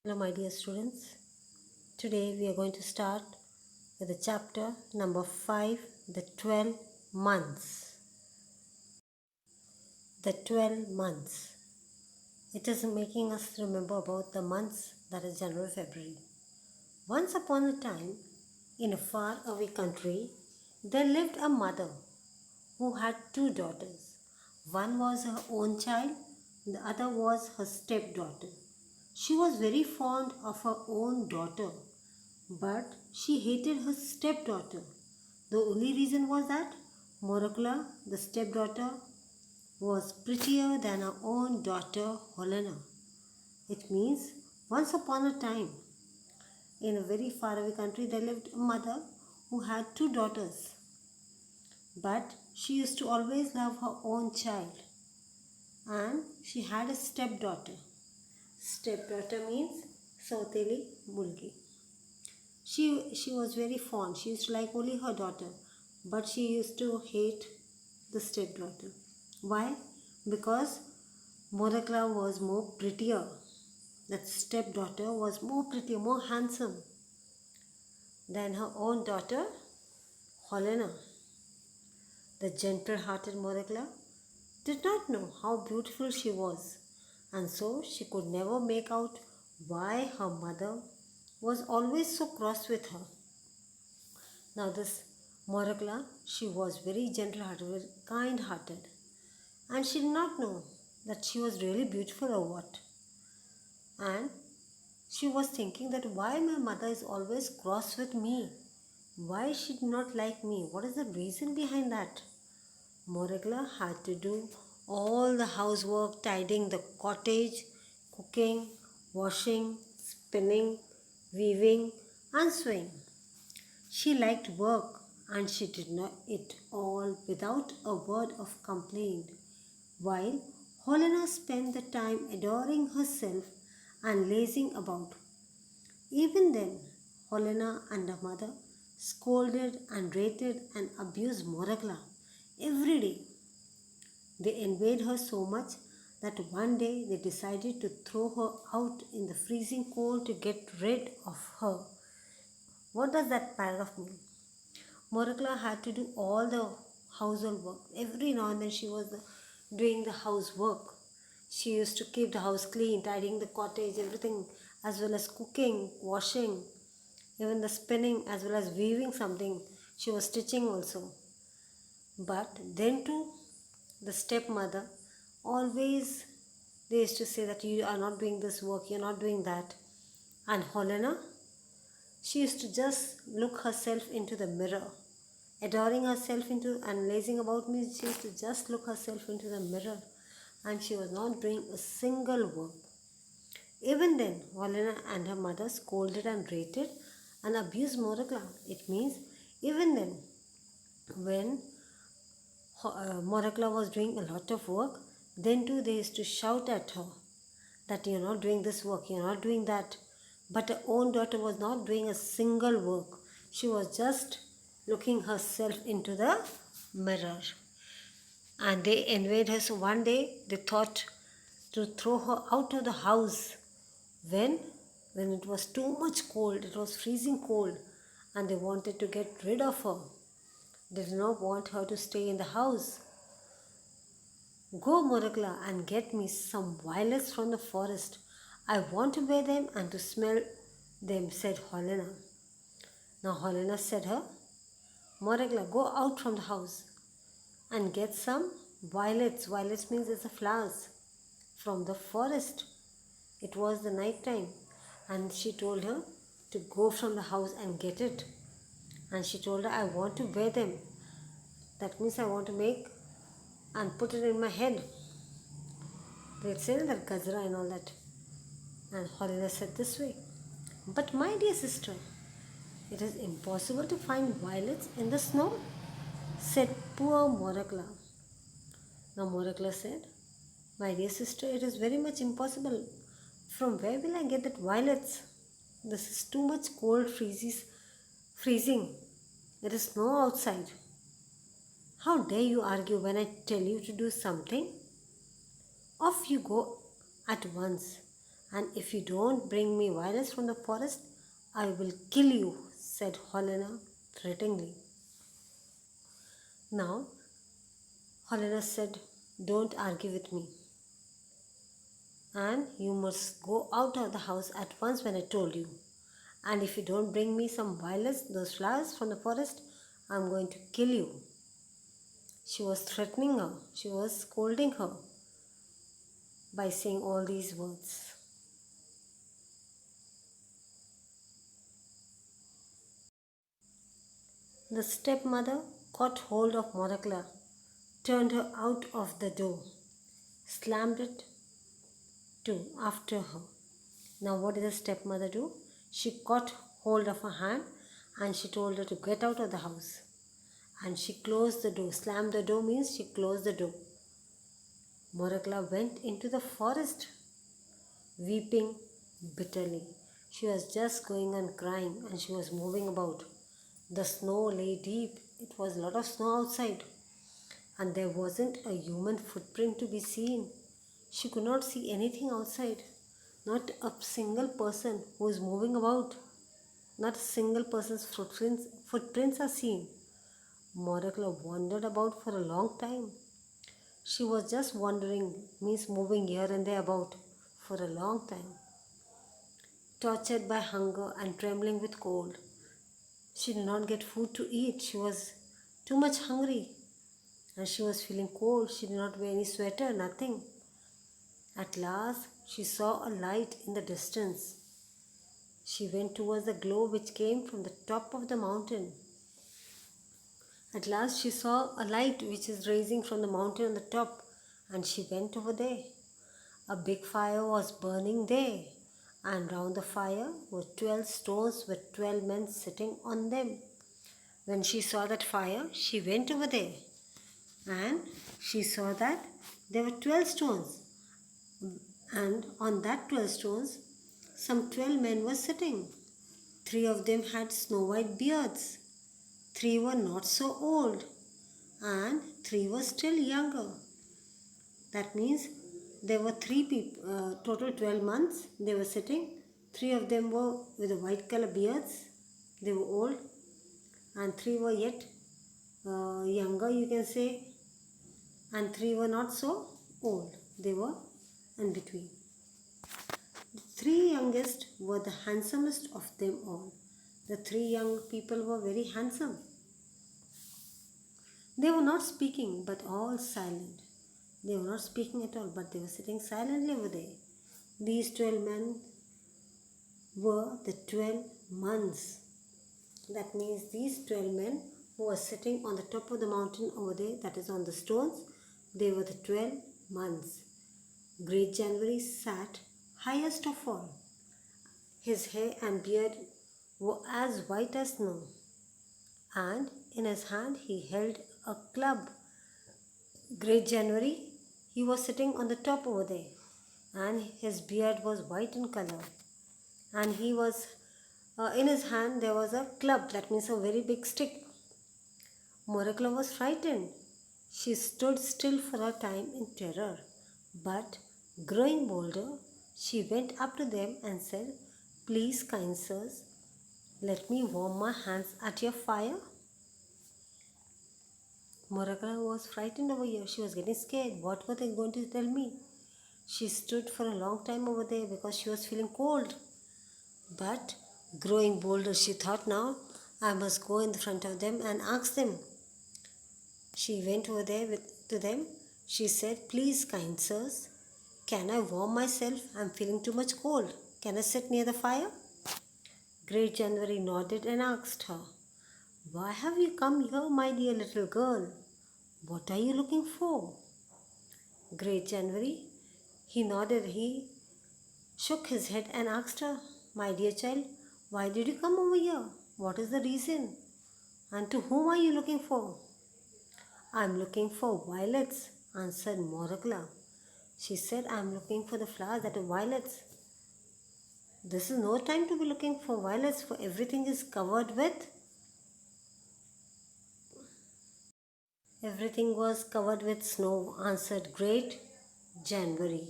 Hello, my dear students. Today we are going to start with the chapter number 5, the 12 months. The 12 months. It is making us remember about the months that is January, February. Once upon a time, in a far away country, there lived a mother who had two daughters. One was her own child, the other was her stepdaughter. She was very fond of her own daughter, but she hated her stepdaughter. The only reason was that Morokla, the stepdaughter, was prettier than her own daughter Helena. It means once upon a time, in a very faraway country, there lived a mother who had two daughters. But she used to always love her own child, and she had a stepdaughter. Stepdaughter means Sauteli Mulgi. She was very fond. She used to like only her daughter, but she used to hate the stepdaughter. Why? Because Morakla was more prettier. That stepdaughter was more prettier, more handsome than her own daughter, Helena. The gentle-hearted Morakla did not know how beautiful she was, and so she could never make out why her mother was always so cross with her. Now this Morakla, she was very gentle-hearted, very kind-hearted, and she did not know that she was really beautiful or what. And she was thinking that why my mother is always cross with me? Why she did not like me? What is the reason behind that? Morakla had to do all the housework, tidying the cottage, cooking, washing, spinning, weaving, and sewing. She liked work and she did not it all without a word of complaint, while Helena spent the time adoring herself and lazing about. Even then, Helena and her mother scolded and rated and abused Morakla every day. They envied her so much that one day they decided to throw her out in the freezing cold to get rid of her. What does that paragraph mean? Morakla had to do all the household work. Every now and then she was doing the housework. She used to keep the house clean, tidying the cottage, everything, as well as cooking, washing, even the spinning, as well as weaving something. She was stitching also. But then too, the stepmother always they used to say that you are not doing this work, you're not doing that. And Helena, she used to just look herself into the mirror, adoring herself into and lazing about me. She used to just look herself into the mirror, and she was not doing a single work. Even then, Helena and her mother scolded and rated and abused Morakla. It means even then, when Morakla was doing a lot of work, then too they used to shout at her that you're not doing this work, you're not doing that. But her own daughter was not doing a single work. She was just looking herself into the mirror. And they envied her. So one day they thought to throw her out of the house when when it was too much cold, it was freezing cold, and they wanted to get rid of her. They did not want her to stay in the house. Go, Morakla, and get me some violets from the forest. I want to wear them and to smell them, said Helena. Now Helena said her, Morakla, go out from the house and get some violets. Violets means it's the flowers from the forest. It was the night time, and she told her to go from the house and get it. And she told her, I want to wear them. That means I want to make and put it in my head. They'd say that Gazra and all that. And Helena said this way, but my dear sister, it is impossible to find violets in the snow, said poor Morakla. Now Morakla said, my dear sister, it is very much impossible. From where will I get that violets? This is too much cold, freezing. There is snow outside. How dare you argue when I tell you to do something? Off you go at once. and if you don't bring me violets from the forest, I will kill you, said Helena threateningly. Now, Helena said, don't argue with me, and you must go out of the house at once when I told you. And if you don't bring me some violets, those flowers from the forest, I'm going to kill you. She was threatening her, she was scolding her by saying all these words. The stepmother caught hold of Morakla, turned her out of the door, slammed it to after her. Now, what did the stepmother do? She caught hold of her hand and she told her to get out of the house. And she closed the door. Slammed the door means she closed the door. Morakla went into the forest, weeping bitterly. She was just going on crying and she was moving about. The snow lay deep. It was a lot of snow outside, and there wasn't a human footprint to be seen. She could not see anything outside. Not a single person who is moving about. Not a single person's footprints are seen. Morakla wandered about for a long time. She was just wandering, means moving here and there about for a long time. Tortured by hunger and trembling with cold, she did not get food to eat. She was too much hungry and she was feeling cold. She did not wear any sweater, nothing. At last, she saw a light in the distance. She went towards the glow which came from the top of the mountain. At last, she saw a light which is rising from the mountain on the top, and she went over there. A big fire was burning there, and round the fire were 12 stones with 12 men sitting on them. When she saw that fire, she went over there, and she saw that there were 12 stones, and on that 12 stones, some 12 men were sitting. 3 of them had snow white beards, 3 were not so old, and 3 were still younger. That means there were 3 people, total 12 months they were sitting. 3 of them were with the white color beards, they were old, and 3 were yet younger, you can say, and 3 were not so old, they were in between. The 3 youngest were the handsomest of them all. The 3 young people were very handsome. They were not speaking, but all silent. They were not speaking at all, but they were sitting silently over there. These 12 men were the 12 months. That means these 12 men who were sitting on the top of the mountain over there, that is on the stones, they were the 12 months. Great January sat highest of all. His hair and beard were as white as snow, and in his hand he held a club. Great January, he was sitting on the top over there, and his beard was white in color, and he was in his hand there was a club, that means a very big stick. Morakla was frightened. She stood still for a time in terror, but growing bolder, she went up to them and said, "Please, kind sirs, let me warm my hands at your fire." Morakla was frightened over here. She was getting scared. What were they going to tell me? She stood for a long time over there because she was feeling cold. But growing bolder, she thought, now I must go in front of them and ask them. She went over there to them. She said, "Please, kind sirs, can I warm myself? I'm feeling too much cold. Can I sit near the fire?" Great January nodded and asked her, "Why have you come here, my dear little girl? What are you looking for?" Great January, he nodded. He shook his head and asked her, "My dear child, why did you come over here? What is the reason? And to whom are you looking for?" "I'm looking for violets," answered Morakla. She said, "I'm looking for the flowers that are violets." "This is no time to be looking for violets, for everything is covered with. Everything was covered with snow," answered Great January.